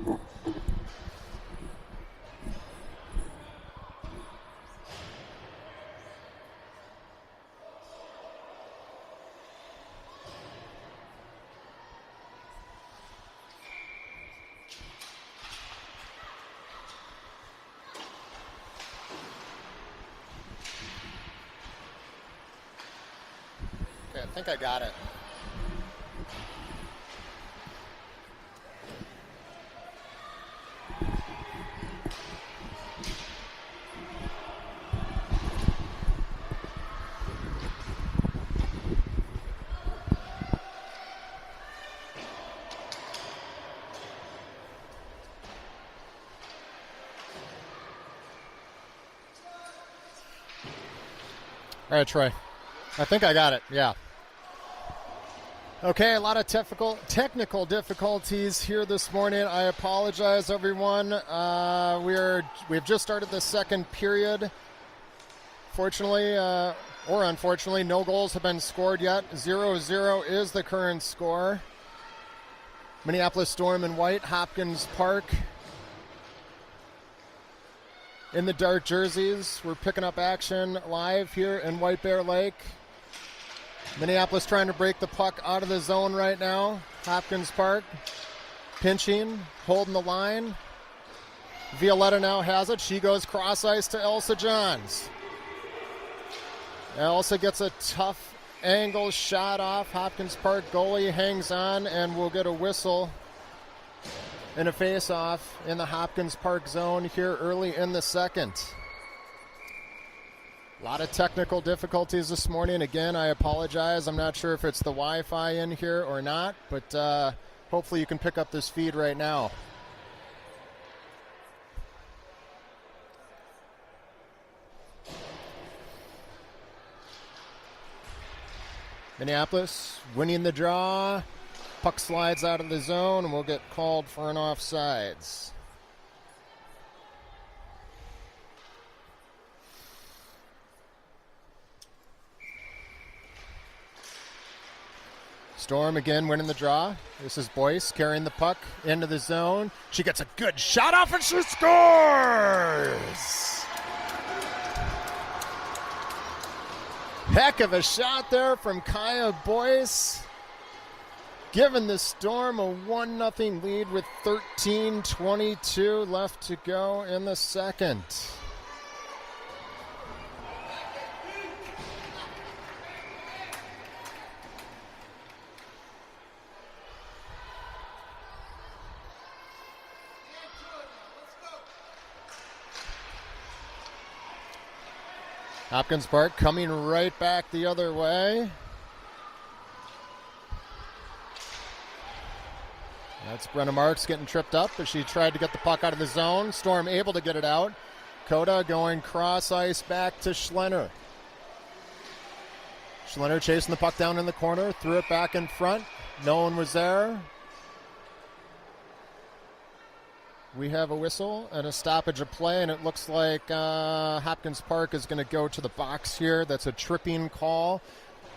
Okay, I think I got it. All right, Troy. I think I got it, yeah. Okay, a lot of technical difficulties here this morning. I apologize, everyone. We've just started the second period. Fortunately, or unfortunately, no goals have been scored yet. 0-0 is the current score. Minneapolis Storm in white, Hopkins Park in the dark jerseys. We're picking up action live here in White Bear Lake. Minneapolis trying to break the puck out of the zone right now. Hopkins Park pinching, holding the line. Violetta now has it. She goes cross ice to Elsa Johns. Elsa gets a tough angle shot off. Hopkins Park goalie hangs on and will get a whistle and a face-off in the Hopkins Park zone here early in the second. A lot of technical difficulties this morning. Again, I apologize. I'm not sure if it's the Wi-Fi in here or not, but hopefully you can pick up this feed right now. Minneapolis winning the draw. Puck slides out of the zone and we'll get called for an offsides. Storm again winning the draw. This is Boyce carrying the puck into the zone. She gets a good shot off and she scores! Heck of a shot there from Kaya Boyce, giving the Storm a 1-0 lead with 13:22 left to go in the second. Hopkins Park coming right back the other way. That's Brenna Marks getting tripped up as she tried to get the puck out of the zone. Storm able to get it out. Coda going cross ice back to Schlenner. Schlenner chasing the puck down in the corner, threw it back in front. No one was there. We have a whistle and a stoppage of play, and it looks like Hopkins Park is going to go to the box here. That's a tripping call.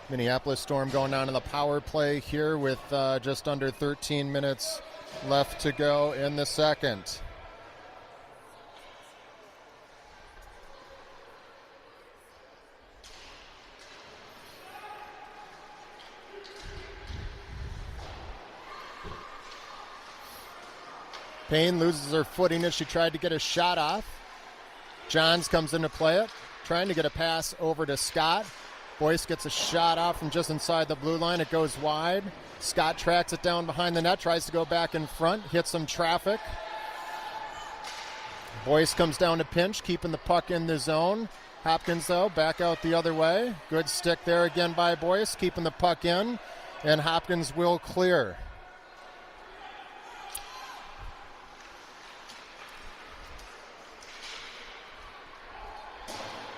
Minneapolis Storm going down to the power play here with just under 13 minutes left to go in the second. Payne loses her footing as she tried to get a shot off. Johns comes in to play it, trying to get a pass over to Scott. Boyce gets a shot off from just inside the blue line. It goes wide. Scott tracks it down behind the net, tries to go back in front, hits some traffic. Boyce comes down to pinch, keeping the puck in the zone. Hopkins, though, back out the other way. Good stick there again by Boyce, keeping the puck in, and Hopkins will clear.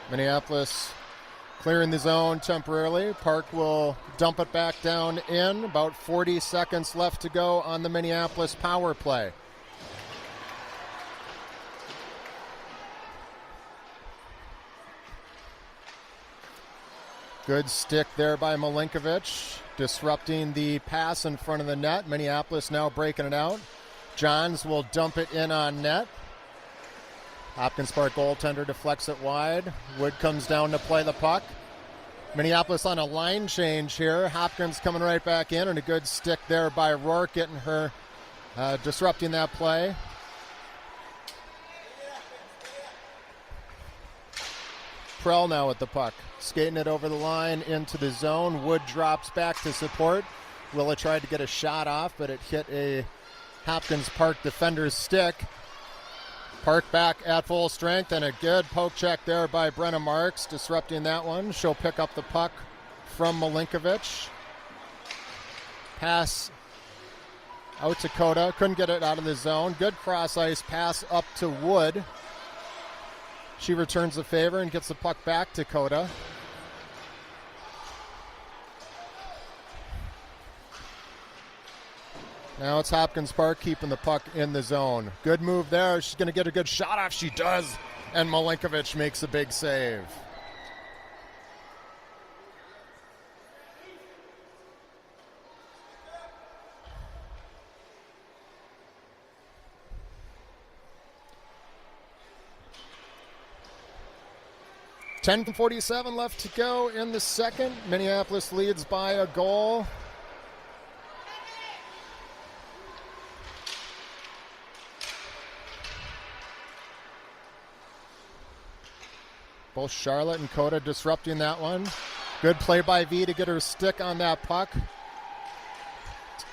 Minneapolis clearing the zone temporarily. Park will dump it back down in. About 40 seconds left to go on the Minneapolis power play. Good stick there by Milinkovic, disrupting the pass in front of the net. Minneapolis now breaking it out. Johns will dump it in on net. Hopkins Park goaltender deflects it wide. Wood comes down to play the puck. Minneapolis on a line change here. Hopkins coming right back in, and a good stick there by Rourke, getting her disrupting that play. Prell now with the puck, skating it over the line into the zone. Wood drops back to support. Willa tried to get a shot off, but it hit a Hopkins Park defender's stick. Park back at full strength, and a good poke check there by Brenna Marks, disrupting that one. She'll pick up the puck from Milinkovic. Pass out to Coda. Couldn't get it out of the zone. Good cross-ice pass up to Wood. She returns the favor and gets the puck back to Coda. Now it's Hopkins Park keeping the puck in the zone. Good move there. She's going to get a good shot off. She does. And Milinkovic makes a big save. .47 left to go in the second. Minneapolis leads by a goal. Both Charlotte and Coda disrupting that one. Good play by V to get her stick on that puck.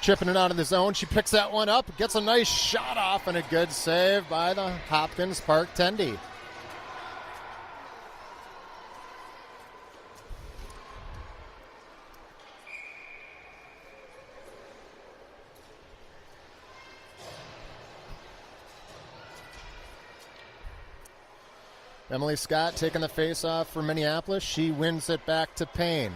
Chipping it out of the zone. She picks that one up, gets a nice shot off, and a good save by the Hopkins Park Tendy. Emily Scott taking the face-off for Minneapolis. She wins it back to Payne.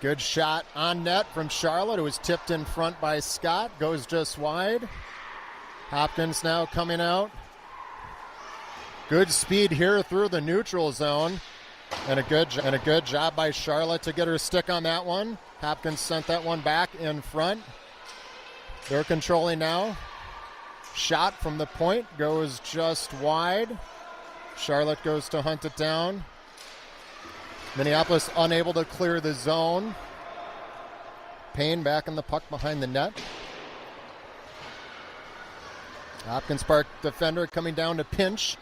Good shot on net from Charlotte. It was tipped in front by Scott. Goes just wide. Hopkins now coming out. Good speed here through the neutral zone. And a good job by Charlotte to get her stick on that one. Hopkins sent that one back in front. They're controlling now. Shot from the point goes just wide. Charlotte goes to hunt it down. Minneapolis unable to clear the zone. Payne back in the puck behind the net. Hopkins Park defender coming down to pinch.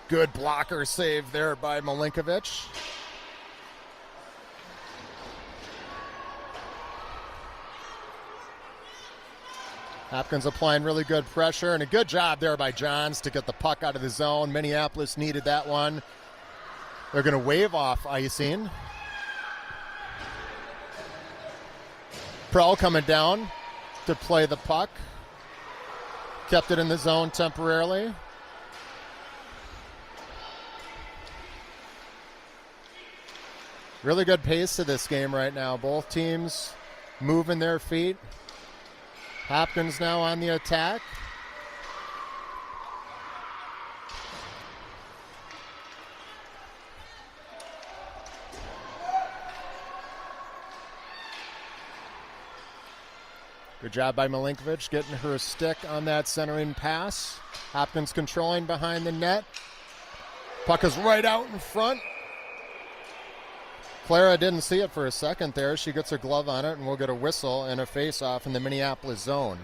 Good blocker save there by Milinkovic. Hopkins applying really good pressure, and a good job there by Johns to get the puck out of the zone. Minneapolis needed that one. They're going to wave off icing. Prell coming down to play the puck. Kept it in the zone temporarily. Really good pace to this game right now. Both teams moving their feet. Hopkins now on the attack. Good job by Milinkovic getting her stick on that centering pass. Hopkins controlling behind the net. Puck is right out in front. Clara didn't see it for a second there. She gets her glove on it, and we'll get a whistle and a face-off in the Minneapolis zone.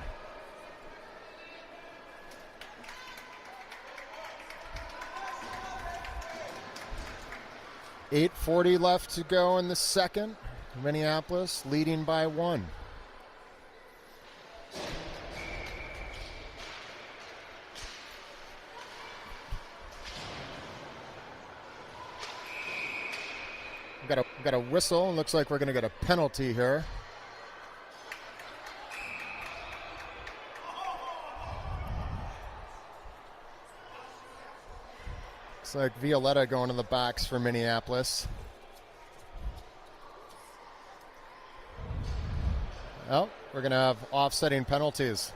.840 left to go in the second. Minneapolis leading by 1. Got a whistle. Looks like we're going to get a penalty here. Looks like Violetta going to the box for Minneapolis. Well, we're going to have offsetting penalties.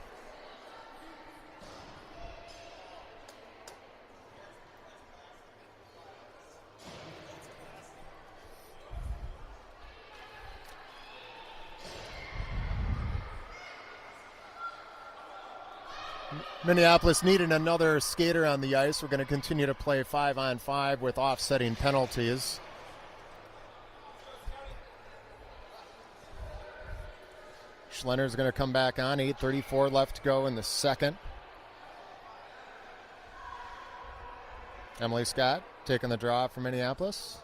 Minneapolis needing another skater on the ice. We're going to continue to play 5-on-5 with offsetting penalties. Schlenner's going to come back on. 8:34 left to go in the second. Emily Scott taking the draw for Minneapolis.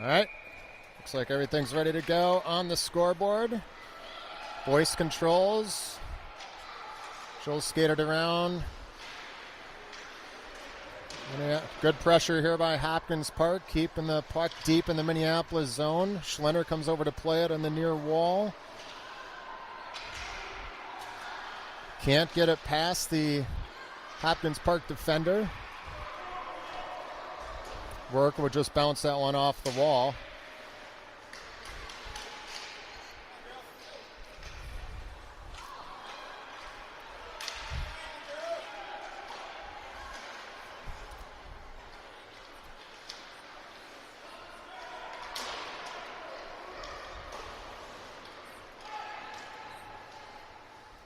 All right, looks like everything's ready to go on the scoreboard. Voice controls. She'll skate it around. Good pressure here by Hopkins Park, keeping the puck deep in the Minneapolis zone. Schlenner comes over to play it on the near wall. Can't get it past the Hopkins Park defender. Rourke would just bounce that one off the wall.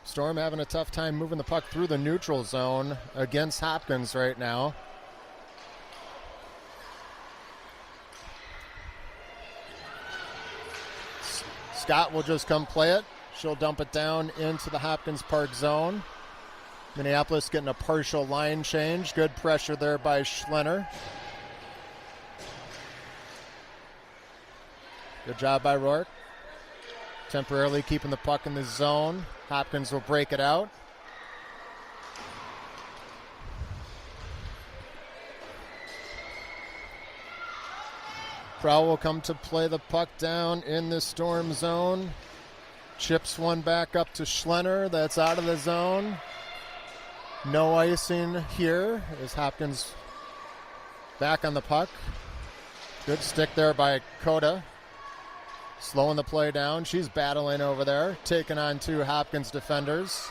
Storm having a tough time moving the puck through the neutral zone against Hopkins right now. Scott will just come play it. She'll dump it down into the Hopkins Park zone. Minneapolis getting a partial line change. Good pressure there by Schlenner. Good job by Rourke. Temporarily keeping the puck in the zone. Hopkins will break it out. Prowl will come to play the puck down in the Storm zone. Chips one back up to Schlenner. That's out of the zone. No icing here as Hopkins back on the puck. Good stick there by Coda. Slowing the play down. She's battling over there, taking on two Hopkins defenders.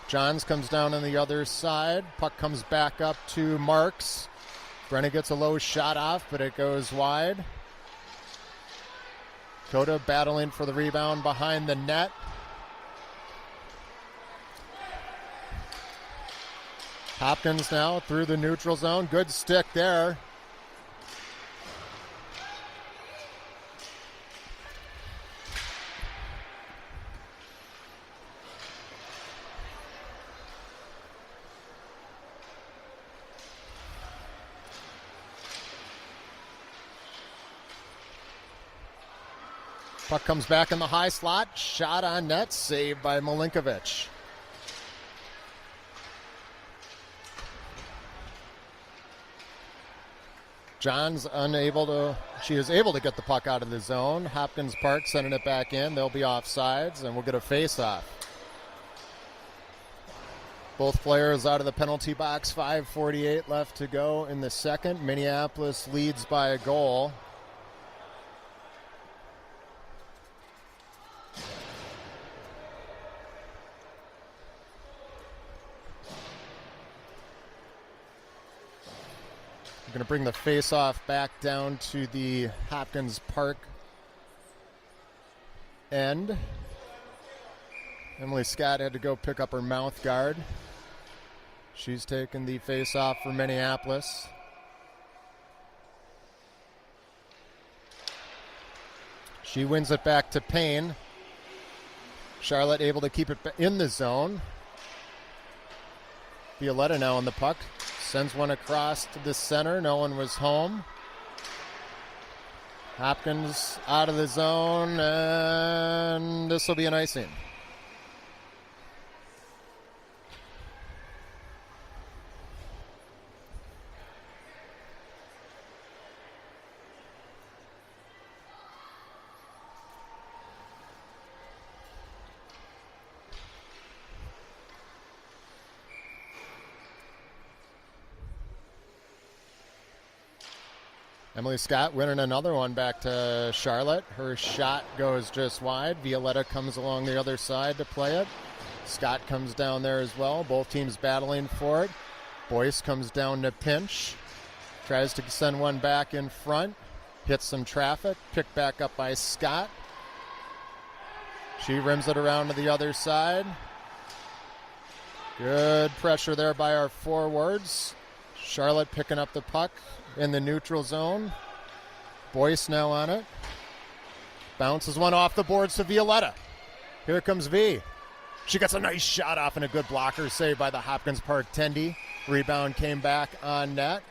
Johns comes down on the other side. Puck comes back up to Marks. Brennan gets a low shot off, but it goes wide. Coda battling for the rebound behind the net. Hopkins now through the neutral zone. Good stick there. Puck comes back in the high slot. Shot on net. Saved by Milinkovic. John's she is able to get the puck out of the zone. Hopkins Park sending it back in. They'll be offsides, and we'll get a face-off. Both players out of the penalty box. 5:48 left to go in the second. Minneapolis leads by a goal. We're going to bring the face-off back down to the Hopkins Park end. Emily Scott had to go pick up her mouth guard. She's taking the face-off for Minneapolis. She wins it back to Payne. Charlotte able to keep it in the zone. Violetta now on the puck. Sends one across to the center. No one was home. Hopkins out of the zone, and this will be an icing. Emily Scott winning another one back to Charlotte. Her shot goes just wide. Violetta comes along the other side to play it. Scott comes down there as well. Both teams battling for it. Boyce comes down to pinch. Tries to send one back in front. Hits some traffic. Picked back up by Scott. She rims it around to the other side. Good pressure there by our forwards. Charlotte picking up the puck in the neutral zone. Boyce now on it. Bounces one off the boards to Violetta. Here comes V. She gets a nice shot off and a good blocker save by the Hopkins Park Tendy. Rebound came back on net.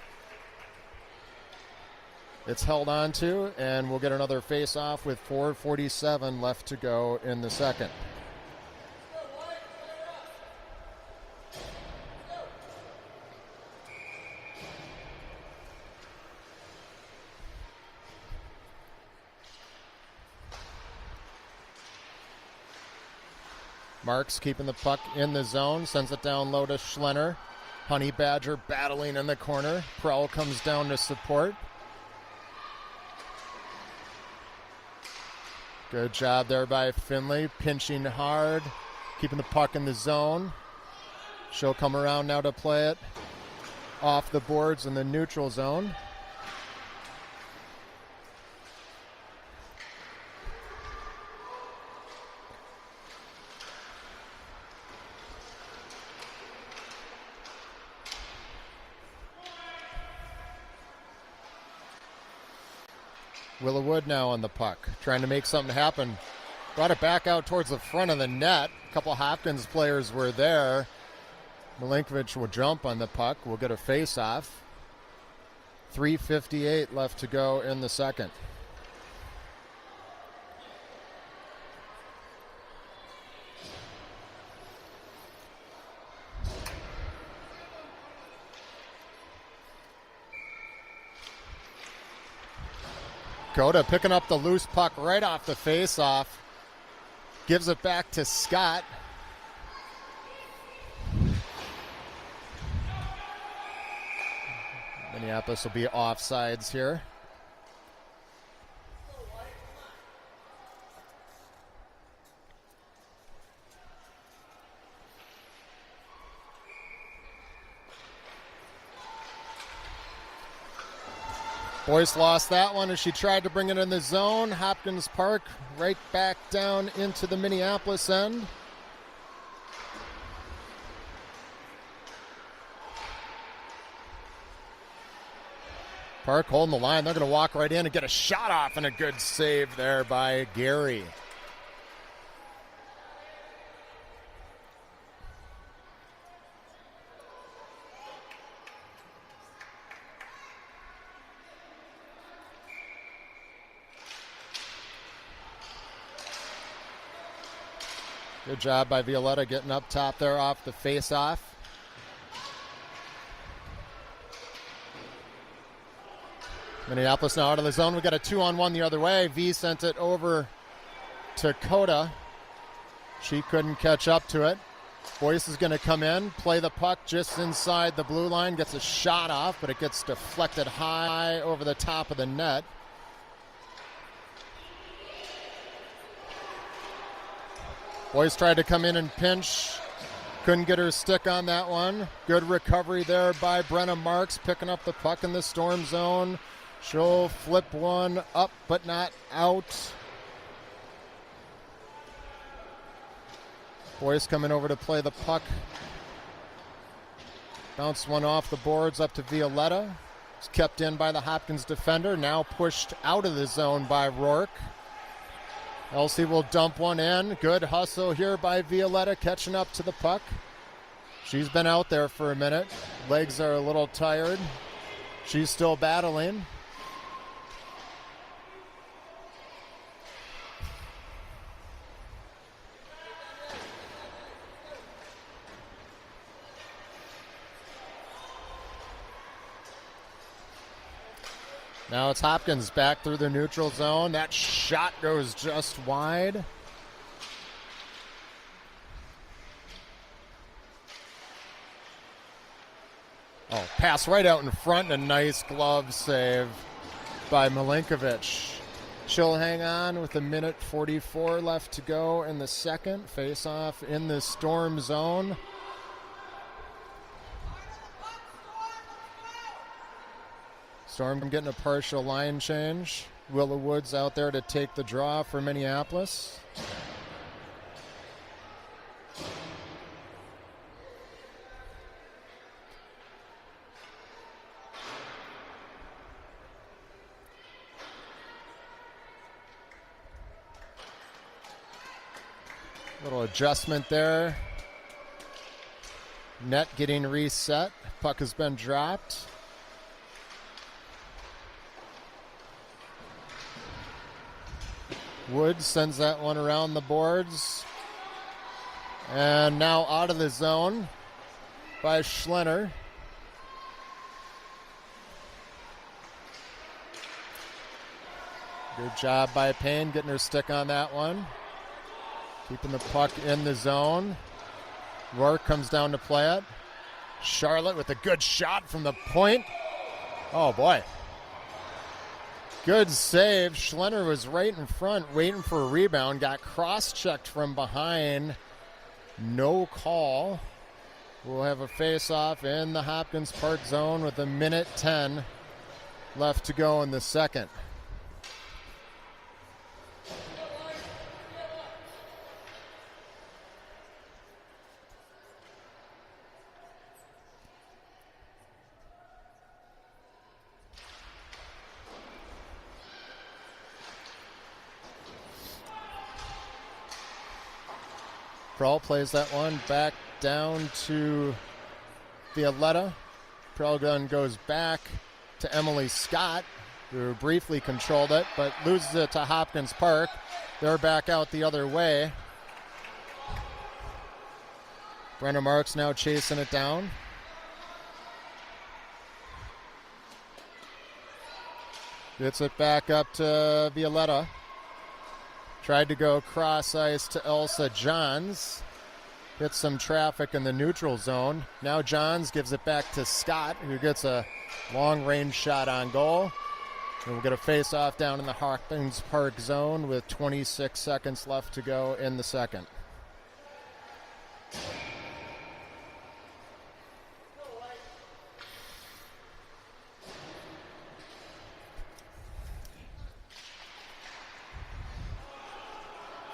It's held on to, and we'll get another face-off with 4:47 left to go in the second. Marks keeping the puck in the zone, sends it down low to Schlenner. Honey Badger battling in the corner. Prowl comes down to support. Good job there by Finley, pinching hard, keeping the puck in the zone. She'll come around now to play it off the boards in the neutral zone. Willowwood now on the puck, trying to make something happen. Brought it back out towards the front of the net. A couple Hopkins players were there. Milinkovic will jump on the puck. We'll get a face-off. 3:58 left to go in the second. Coda picking up the loose puck right off the face-off. Gives it back to Scott. Minneapolis will be offsides here. Boyce lost that one as she tried to bring it in the zone. Hopkins Park right back down into the Minneapolis end. Park holding the line. They're going to walk right in and get a shot off, and a good save there by Gary. Good job by Violetta getting up top there off the face-off. Minneapolis now out of the zone. We got a 2-on-1 the other way. V sent it over to Coda. She couldn't catch up to it. Boyce is going to come in, play the puck just inside the blue line, gets a shot off, but it gets deflected high over the top of the net. Boyce tried to come in and pinch. Couldn't get her stick on that one. Good recovery there by Brenna Marks, picking up the puck in the storm zone. She'll flip one up, but not out. Boyce coming over to play the puck. Bounced one off the boards up to Violetta. It's kept in by the Hopkins defender. Now pushed out of the zone by Rourke. Elsie will dump one in. Good hustle here by Violetta, catching up to the puck. She's been out there for a minute. Legs are a little tired. She's still battling. Now it's Hopkins back through the neutral zone. That shot goes just wide. Oh, pass right out in front and a nice glove save by Milinkovic. She'll hang on with 1:44 left to go in the second. Face off in the Storm zone. Storm getting a partial line change. Willow Woods out there to take the draw for Minneapolis. Little adjustment there. Net getting reset. Puck has been dropped. Woods sends that one around the boards. And now out of the zone by Schlenner. Good job by Payne getting her stick on that one. Keeping the puck in the zone. Rourke comes down to play it. Charlotte with a good shot from the point. Oh boy. Good save. Schlenner was right in front waiting for a rebound. Got cross-checked from behind. No call. We'll have a face-off in the Hopkins Park zone with 1:10 left to go in the second. Prohl plays that one back down to Violetta. Prohl gun goes back to Emily Scott, who briefly controlled it, but loses it to Hopkins Park. They're back out the other way. Brenna Marks now chasing it down. Gets it back up to Violetta. Tried to go cross ice to Elsa Johns. Hits some traffic in the neutral zone. Now Johns gives it back to Scott, who gets a long-range shot on goal. And we'll get a face-off down in the Hopkins Park zone with 26 seconds left to go in the second.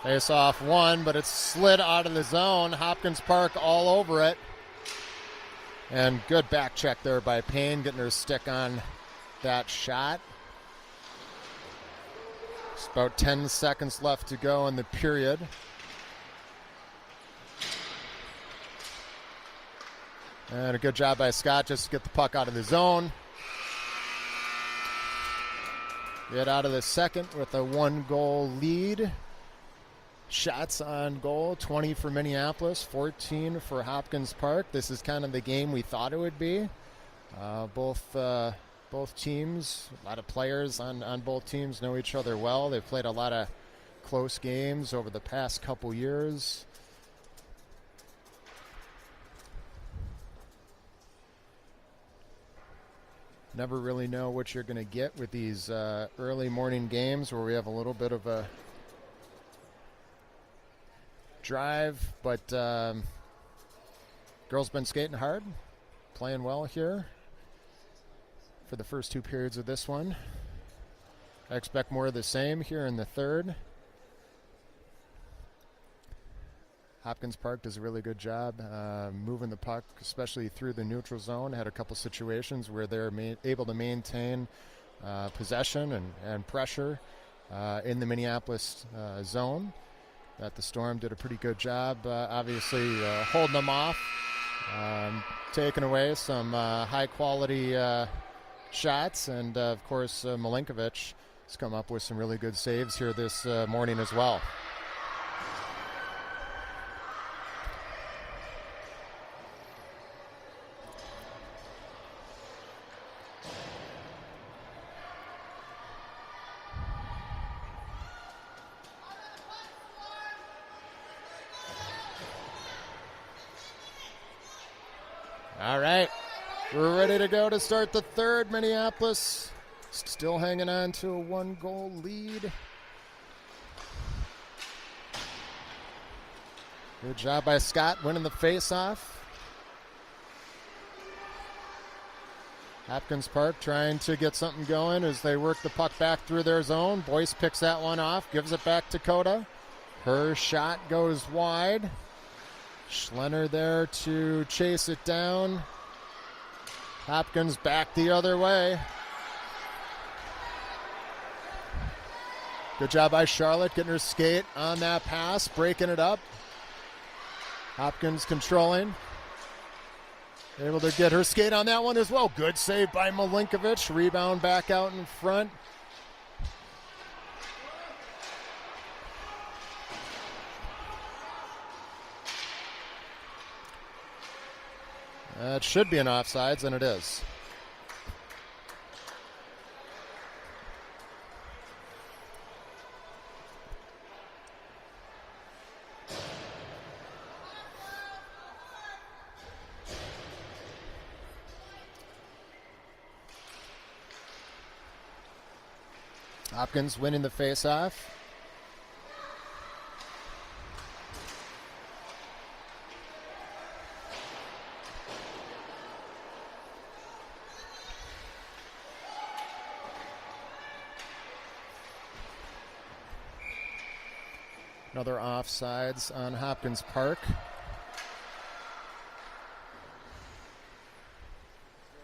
Face off one, but it's slid out of the zone. Hopkins Park all over it. And good back check there by Payne, getting her stick on that shot. It's about 10 seconds left to go in the period. And a good job by Scott just to get the puck out of the zone. Get out of the second with a 1-goal lead. Shots on goal, 20 for Minneapolis, 14 for Hopkins Park. This is kind of the game we thought it would be. Both teams, a lot of players on both teams know each other well. They've played a lot of close games over the past couple years. Never really know what you're going to get with these early morning games where we have a little bit of a drive, but girls been skating hard, playing well here for the first two periods of this one. I expect more of the same here in the third. Hopkins Park does a really good job moving the puck, especially through the neutral zone. Had a couple situations where they're able to maintain possession and pressure in the Minneapolis zone. That the Storm did a pretty good job, obviously holding them off, taking away some high-quality shots, and of course Milinkovic has come up with some really good saves here this morning as well. All right, we're ready to go to start the third. Minneapolis Still hanging on to a 1-goal lead. Good job by Scott winning the face-off. Hopkins Park trying to get something going as they work the puck back through their zone. Boyce picks that one off, gives it back to Coda. Her shot goes wide. Schlenner there to chase it down. Hopkins back the other way. Good job by Charlotte getting her skate on that pass, breaking it up. Hopkins controlling. Able to get her skate on that one as well. Good save by Milinkovic. Rebound back out in front. It should be an offsides, and it is. Hopkins winning the face-off. Another offsides on Hopkins Park.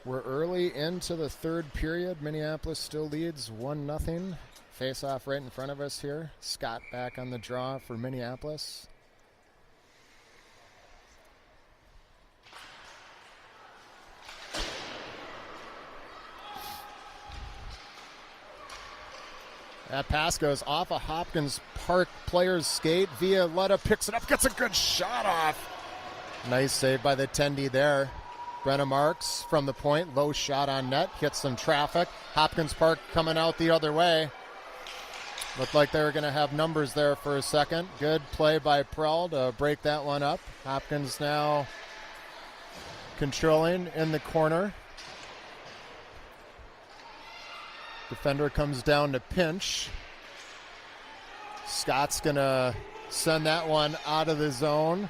We're early into the third period. Minneapolis still leads 1-0. Face-off right in front of us here. Scott back on the draw for Minneapolis. That pass goes off a Hopkins Park player's skate. Violetta picks it up, gets a good shot off. Nice save by the Tendy there. Brenna Marks from the point, low shot on net, hits some traffic. Hopkins Park coming out the other way. Looked like they were going to have numbers there for a second. Good play by Prell to break that one up. Hopkins now controlling in the corner. Defender comes down to pinch. Scott's going to send that one out of the zone.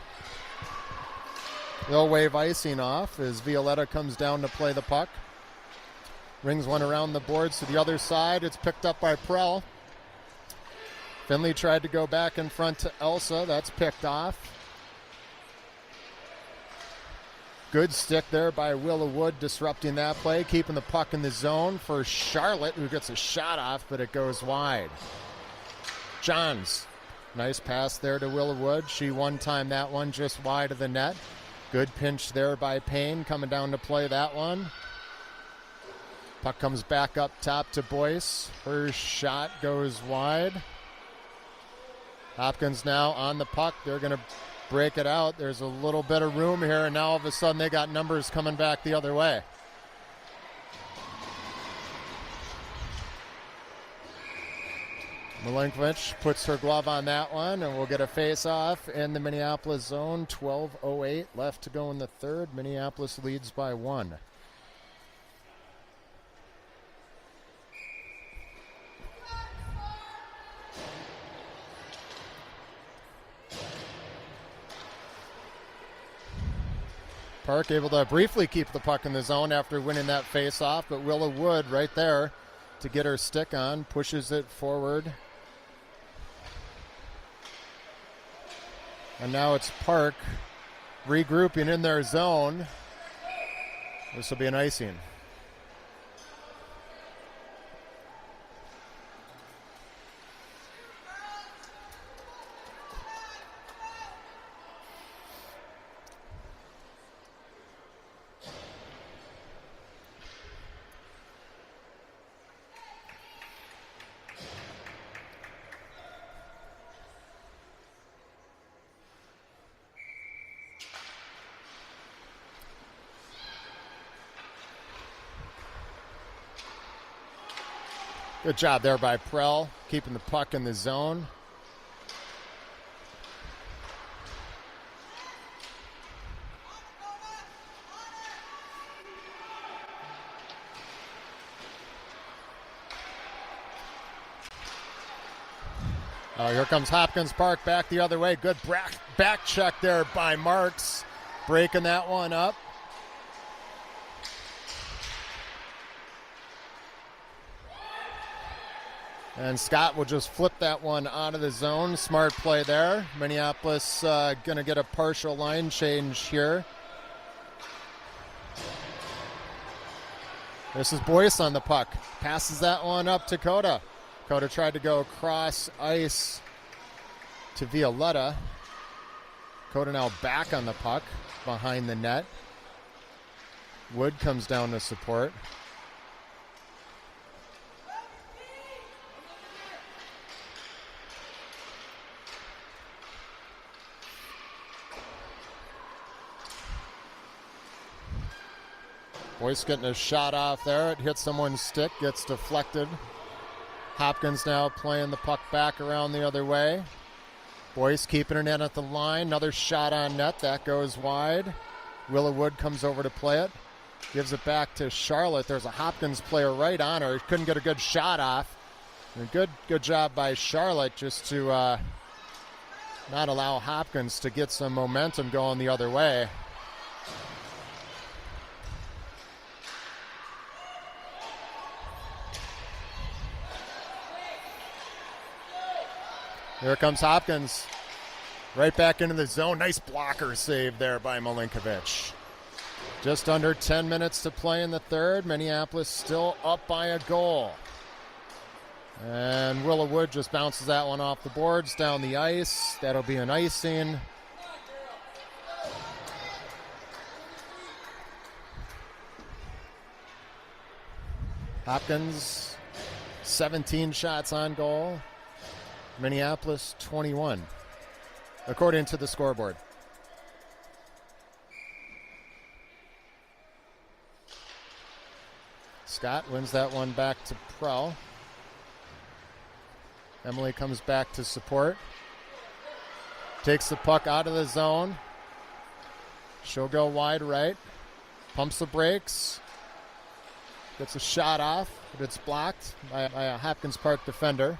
They'll wave icing off as Violetta comes down to play the puck. Rings one around the boards to the other side. It's picked up by Prell. Finley tried to go back in front to Elsa. That's picked off. Good stick there by Willa Wood, disrupting that play, keeping the puck in the zone for Charlotte, who gets a shot off, but it goes wide. Johns, nice pass there to Willa Wood. She one-timed that one just wide of the net. Good pinch there by Payne, coming down to play that one. Puck comes back up top to Boyce. Her shot goes wide. Hopkins now on the puck. They're going to break it out. There's a little bit of room here, and now all of a sudden they got numbers coming back the other way. Milinkovic puts her glove on that one, and we'll get a face-off in the Minneapolis zone. 12:08 left to go in the third. Minneapolis leads by 1. Park able to briefly keep the puck in the zone after winning that face-off, but Willa Wood right there to get her stick on, pushes it forward. And now it's Park regrouping in their zone. This will be an icing. Good job there by Prell, keeping the puck in the zone. Here comes Hopkins Park back the other way. Good back check there by Marks. Breaking that one up. And Scott will just flip that one out of the zone. Smart play there. Minneapolis going to get a partial line change here. This is Boyce on the puck. Passes that one up to Coda. Coda tried to go across ice to Violetta. Coda now back on the puck behind the net. Wood comes down to support. Boyce getting a shot off there. It hits someone's stick, gets deflected. Hopkins now playing the puck back around the other way. Boyce keeping it in at the line. Another shot on net. That goes wide. Willow Wood comes over to play it. Gives it back to Charlotte. There's a Hopkins player right on her. Couldn't get a good shot off. And good job by Charlotte just to not allow Hopkins to get some momentum going the other way. Here comes Hopkins. Right back into the zone. Nice blocker save there by Milinkovic. Just under 10 minutes to play in the third. Minneapolis still up by a goal. And Willow Wood just bounces that one off the boards down the ice. That'll be an icing. Hopkins, 17 shots on goal. Minneapolis 21, according to the scoreboard. Scott wins that one back to Prell. Emily comes back to support. Takes the puck out of the zone. She'll go wide right. Pumps the brakes. Gets a shot off, but it's blocked by a Hopkins Park defender.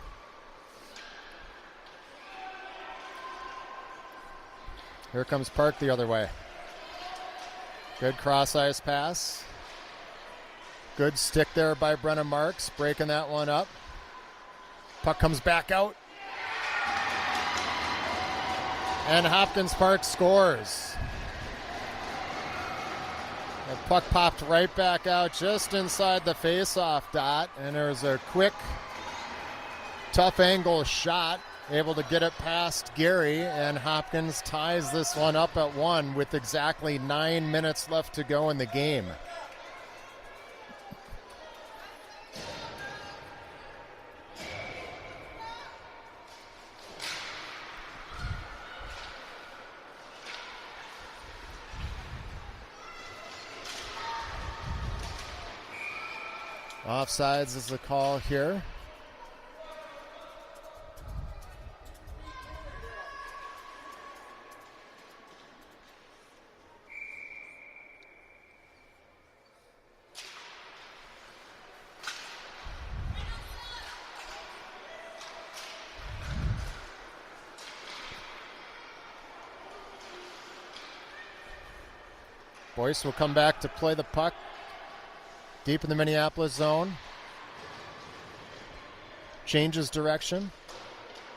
Here comes Park the other way. Good cross-ice pass. Good stick there by Brenna Marks, breaking that one up. Puck comes back out. And Hopkins Park scores. The puck popped right back out just inside the face-off dot, and there's a quick, tough angle shot. Able to get it past Gary, and Hopkins ties this one up at 1 with exactly 9 minutes left to go in the game. Offsides is the call here. Boyce will come back to play the puck deep in the Minneapolis zone. Changes direction.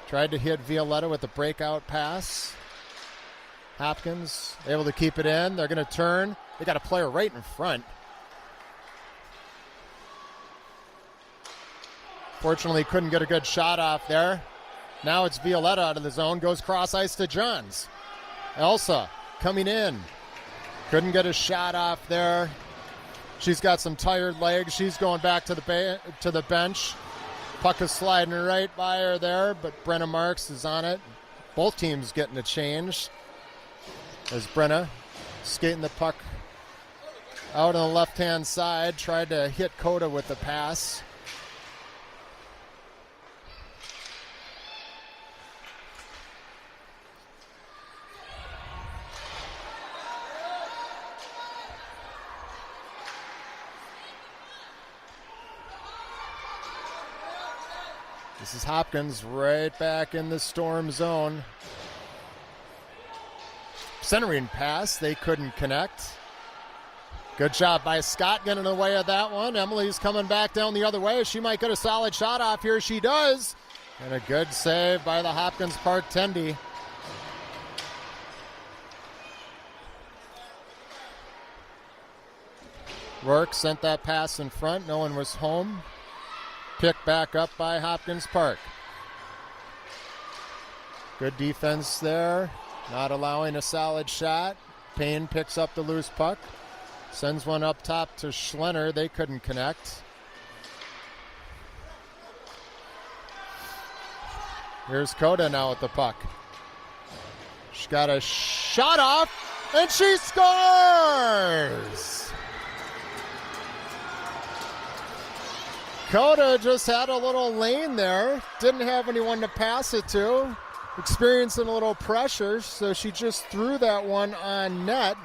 Tried to hit Violetta with a breakout pass. Hopkins able to keep it in. They're going to turn. They got a player right in front. Fortunately, couldn't get a good shot off there. Now it's Violetta out of the zone. Goes cross ice to Johns. Elsa coming in. Couldn't get a shot off there. She's got some tired legs. She's going back to the bench. Puck is sliding right by her there, but Brenna Marks is on it. Both teams getting a change. As Brenna skating the puck out on the left-hand side, tried to hit Coda with the pass. This is Hopkins right back in the Storm zone. Centering pass, they couldn't connect. Good job by Scott getting in the way of that one. Emily's coming back down the other way. She might get a solid shot off here. She does. And a good save by the Hopkins Park Tendy. Rourke sent that pass in front. No one was home. Picked back up by Hopkins Park. Good defense there. Not allowing a solid shot. Payne picks up the loose puck. Sends one up top to Schlenner. They couldn't connect. Here's Coda now with the puck. She got a shot off, and she scores! Coda just had a little lane there. Didn't have anyone to pass it to. Experiencing a little pressure, so she just threw that one on net.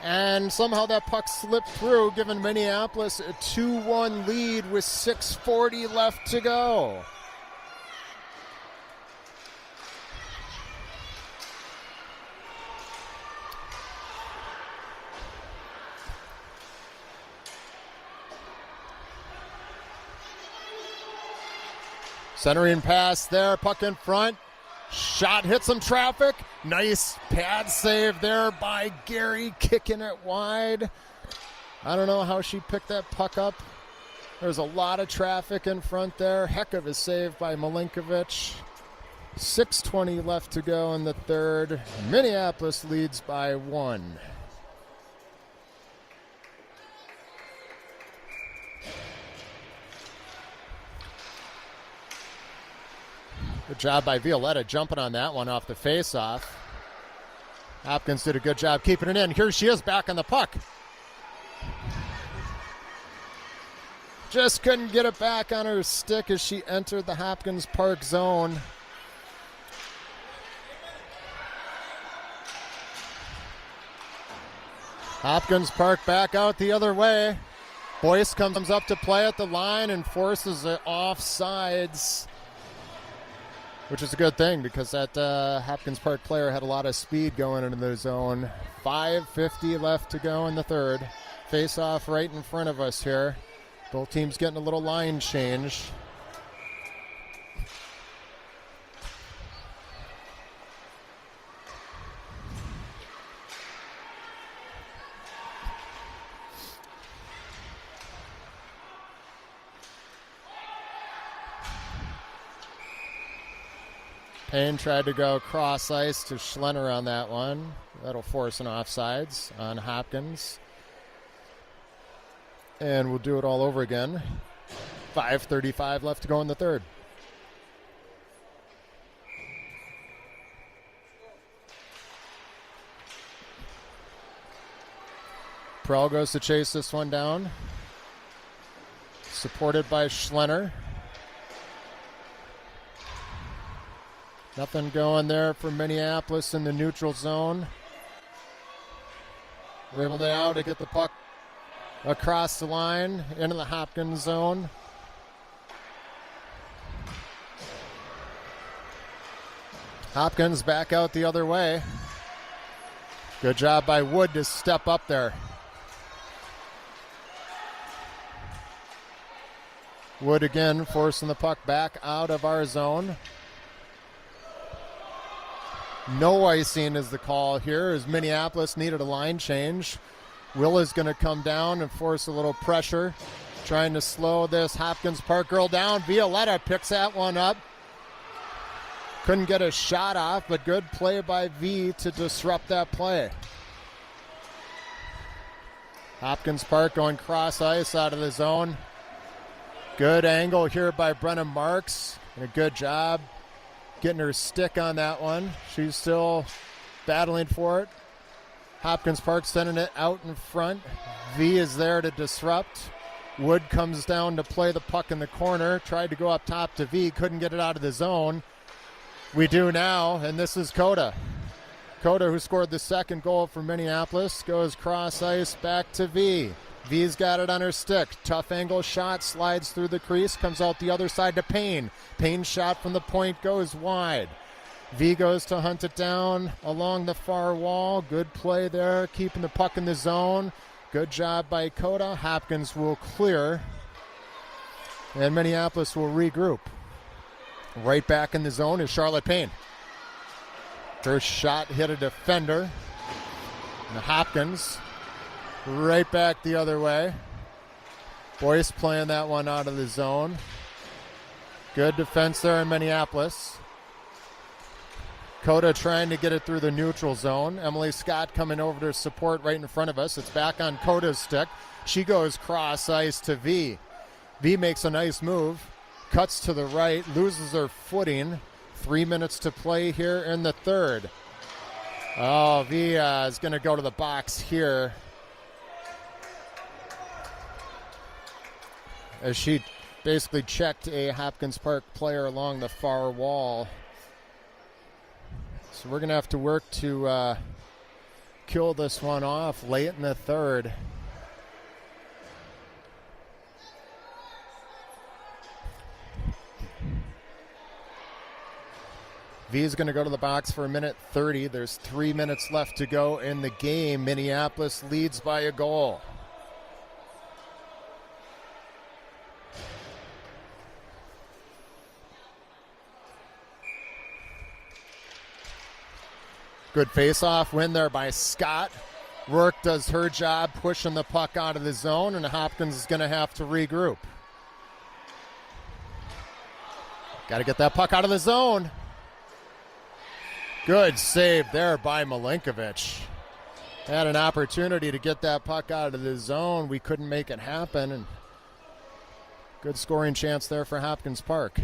And somehow that puck slipped through, giving Minneapolis a 2-1 lead with 6:40 left to go. Centering pass there, puck in front. Shot hits some traffic. Nice pad save there by Gary, kicking it wide. I don't know how she picked that puck up. There's a lot of traffic in front there. Heck of a save by Milinkovic. 6:20 left to go in the third. Minneapolis leads by 1. Good job by Violetta jumping on that one off the face-off. Hopkins did a good job keeping it in. Here she is back on the puck. Just couldn't get it back on her stick as she entered the Hopkins Park zone. Hopkins Park back out the other way. Boyce comes up to play at the line and forces it off sides, which is a good thing because that Hopkins Park player had a lot of speed going into the zone. 5:50 left to go in the third. Face-off right in front of us here. Both teams getting a little line change. Payne tried to go cross ice to Schlenner on that one. That'll force an offsides on Hopkins. And we'll do it all over again. 5:35 left to go in the third. Pearl goes to chase this one down. Supported by Schlenner. Nothing going there for Minneapolis in the neutral zone. We're able now to get the puck across the line into the Hopkins zone. Hopkins back out the other way. Good job by Wood to step up there. Wood again forcing the puck back out of our zone. No icing is the call here as Minneapolis needed a line change. Will is going to come down and force a little pressure, trying to slow this Hopkins Park girl down. Violetta picks that one up. Couldn't get a shot off, but good play by V to disrupt that play. Hopkins Park going cross ice out of the zone. Good angle here by Brenna Marks, and a good job getting her stick on that one. She's still battling for it. Hopkins Park sending it out in front. V is there to disrupt. Wood comes down to play the puck in the corner. Tried to go up top to V. Couldn't get it out of the zone. We do now, and this is Coda. Coda, who scored the second goal for Minneapolis, goes cross ice back to V. V's got it on her stick. Tough angle shot, slides through the crease, comes out the other side to Payne. Payne's shot from the point goes wide. V goes to hunt it down along the far wall. Good play there, keeping the puck in the zone. Good job by Coda. Hopkins will clear, and Minneapolis will regroup. Right back in the zone is Charlotte Payne. Her shot hit a defender. And Hopkins right back the other way. Boyce playing that one out of the zone. Good defense there in Minneapolis. Coda trying to get it through the neutral zone. Emily Scott coming over to support right in front of us. It's back on Coda's stick. She goes cross ice to V. V makes a nice move. Cuts to the right, loses her footing. 3 minutes to play here in the third. Oh, V is going to go to the box here, as she basically checked a Hopkins Park player along the far wall. So we're going to have to work to kill this one off late in the third. V is going to go to the box for 1:30. There's 3 minutes left to go in the game. Minneapolis leads by a goal. Good face-off win there by Scott. Rourke does her job pushing the puck out of the zone, and Hopkins is going to have to regroup. Got to get that puck out of the zone. Good save there by Milinkovic. Had an opportunity to get that puck out of the zone. We couldn't make it happen, and good scoring chance there for Hopkins Park.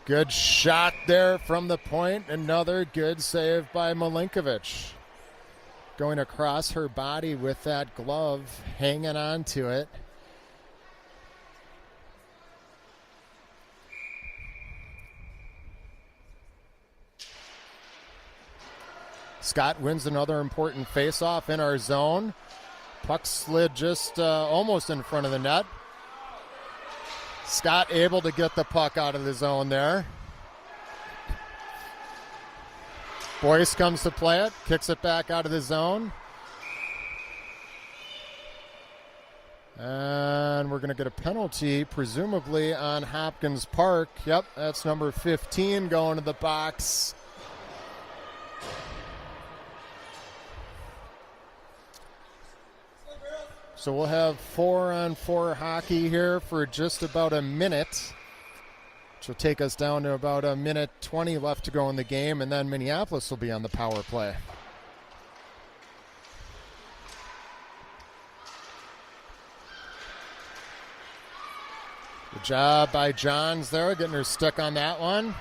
Good shot there from the point. Another good save by Milinkovic. Going across her body with that glove, hanging on to it. Scott wins another important face-off in our zone. Puck slid just almost in front of the net. Scott able to get the puck out of the zone there. Boyce comes to play it, kicks it back out of the zone. And we're going to get a penalty, presumably on Hopkins Park. Yep, that's number 15 going to the box. So we'll have 4-on-4 hockey here for just about a minute, which will take us down to about 1:20 left to go in the game, and then Minneapolis will be on the power play. Good job by Johns there, getting her stick on that one.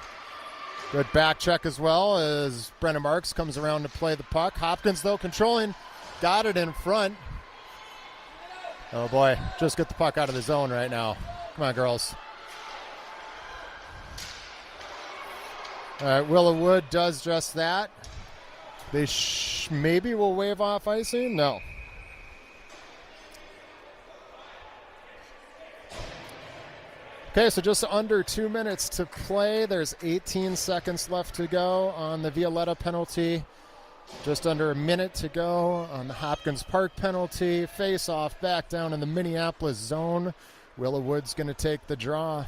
Good back check as well as Brenna Marks comes around to play the puck. Hopkins, though, controlling, got it in front. Oh boy, just get the puck out of the zone right now. Come on, girls. All right, Willow Wood does just that. They maybe will wave off icing? No. Okay, so just under 2 minutes to play. There's 18 seconds left to go on the Violetta penalty. Just under a minute to go on the Hopkins Park penalty. Face off back down in the Minneapolis zone. Willow Wood's going to take the draw.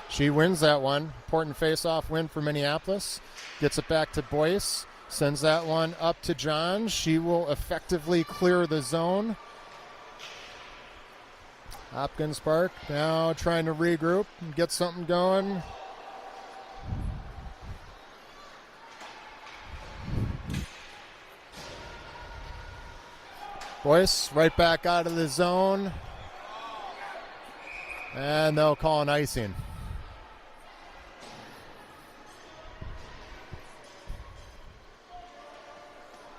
She wins that one. Important face-off win for Minneapolis. Gets it back to Boyce. Sends that one up to John. She will effectively clear the zone. Hopkins Park now trying to regroup and get something going. Boyce right back out of the zone. And they'll call an icing.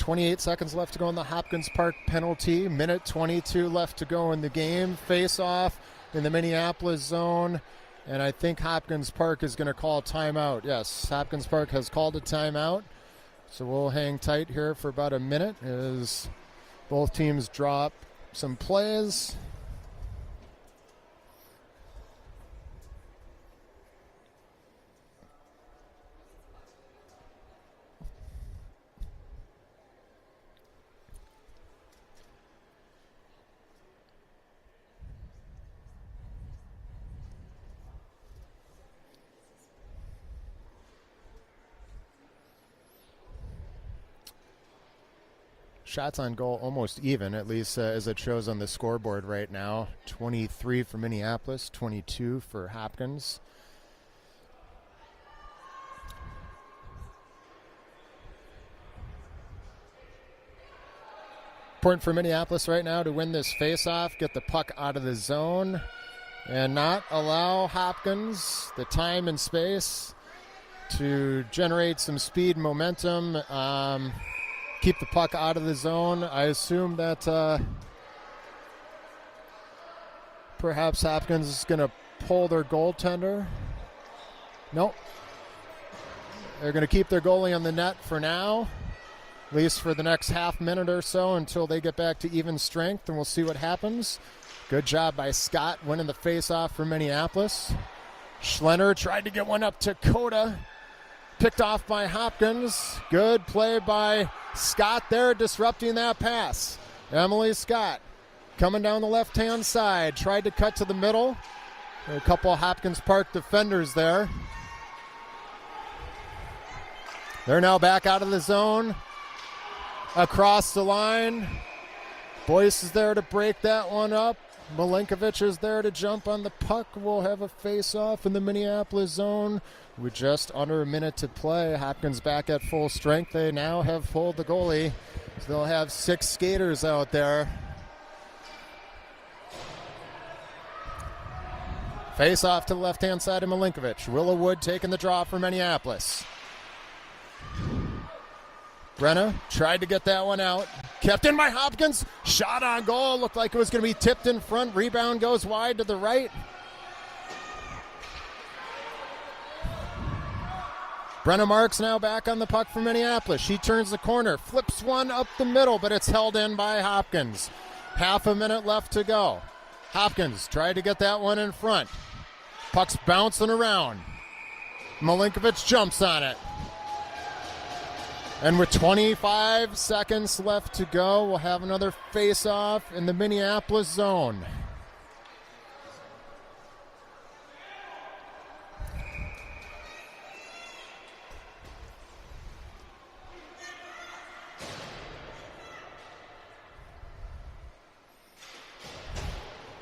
28 seconds left to go in the Hopkins Park penalty. Minute 22 left to go in the game. Face off in the Minneapolis zone. And I think Hopkins Park is going to call a timeout. Yes, Hopkins Park has called a timeout. So we'll hang tight here for about a minute as both teams drop some plays. Shots on goal almost even, at least as it shows on the scoreboard right now. 23 for Minneapolis, 22 for Hopkins. Important for Minneapolis right now to win this face-off, get the puck out of the zone, and not allow Hopkins the time and space to generate some speed and momentum. Keep the puck out of the zone. I assume that perhaps Hopkins is going to pull their goaltender. Nope. They're going to keep their goalie on the net for now, at least for the next half minute or so until they get back to even strength, and we'll see what happens. Good job by Scott winning the face-off for Minneapolis. Schlenner tried to get one up to Coda. Picked off by Hopkins. Good play by Scott there, disrupting that pass. Emily Scott coming down the left-hand side. Tried to cut to the middle. There are a couple of Hopkins Park defenders there. They're now back out of the zone. Across the line. Boyce is there to break that one up. Milinkovic is there to jump on the puck. We'll have a face-off in the Minneapolis zone with just under a minute to play. Hopkins back at full strength. They now have pulled the goalie. So they'll have 6 skaters out there. Face-off to the left-hand side of Milinkovic. Willowwood taking the draw for Minneapolis. Brenna tried to get that one out. Kept in by Hopkins. Shot on goal. Looked like it was going to be tipped in front. Rebound goes wide to the right. Brenna Marks now back on the puck for Minneapolis. She turns the corner. Flips one up the middle, but it's held in by Hopkins. Half a minute left to go. Hopkins tried to get that one in front. Puck's bouncing around. Milinkovic jumps on it. And with 25 seconds left to go, we'll have another face-off in the Minneapolis zone.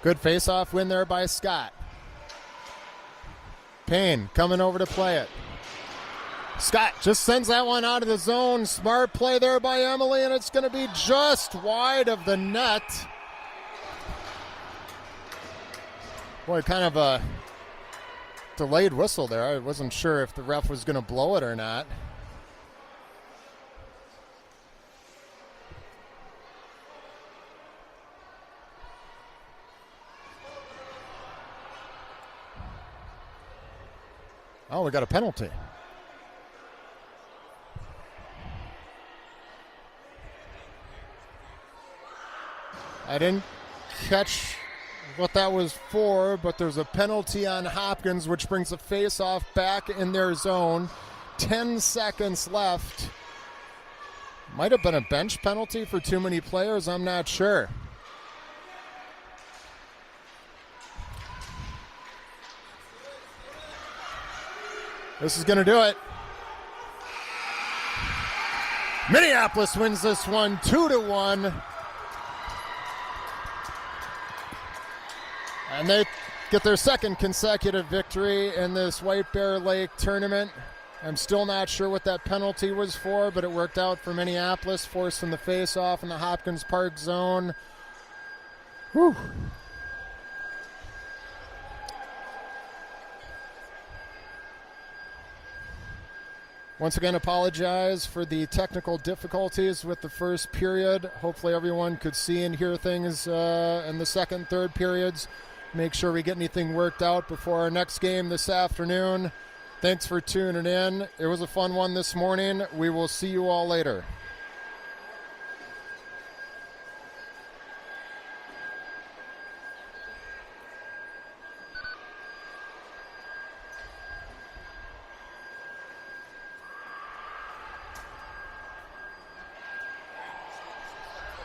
Good face-off win there by Scott. Payne coming over to play it. Scott just sends that one out of the zone. Smart play there by Emily, and it's going to be just wide of the net. Boy, kind of a delayed whistle there. I wasn't sure if the ref was going to blow it or not. Oh, we got a penalty. I didn't catch what that was for, but there's a penalty on Hopkins, which brings the face-off back in their zone. 10 seconds left. Might have been a bench penalty for too many players. I'm not sure. This is going to do it. Minneapolis wins this one 2-1. And they get their second consecutive victory in this White Bear Lake tournament. I'm still not sure what that penalty was for, but it worked out for Minneapolis, forcing the face-off in the Hopkins Park zone. Whew. Once again, apologize for the technical difficulties with the first period. Hopefully everyone could see and hear things in the second, third periods. Make sure we get anything worked out before our next game this afternoon. Thanks for tuning in. It was a fun one this morning. We will see you all later.